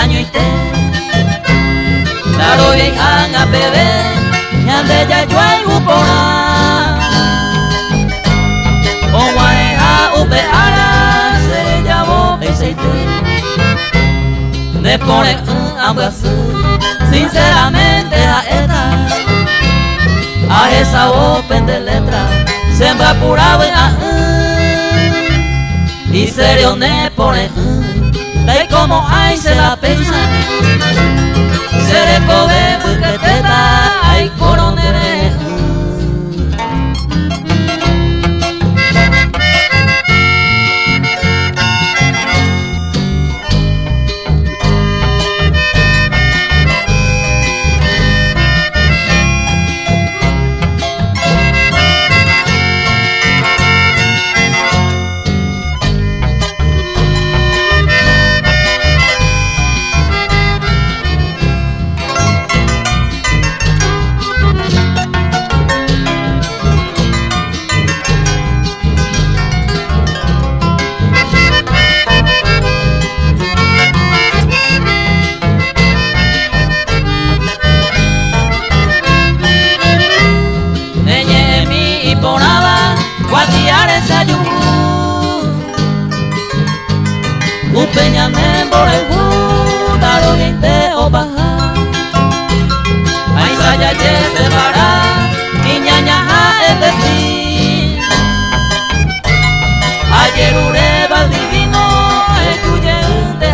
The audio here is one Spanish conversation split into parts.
año y te Claro bien anga bebé Nyande ya yuay upona Owaeha upe ara Se llamo beiseite Me pone un abrazo Sinceramente a esta A esa open de letra Sembra pura buena Y serio me pone Ve como hay se la pensa Se le coge porque te da Ay coronel Upeñame por el Daro vinte o baja Ay saya ye se para Niña ñaja es decir Ayer ureba divino Ecuye de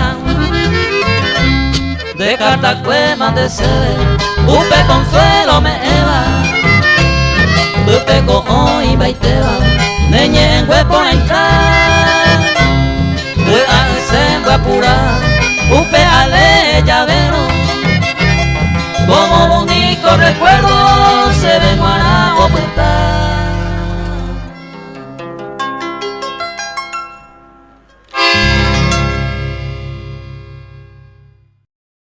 De carta cuema de sede Upe consuelo me eva Upe con hoy baiteba Neñe en huepo entrar Sembra pura, upe ale ya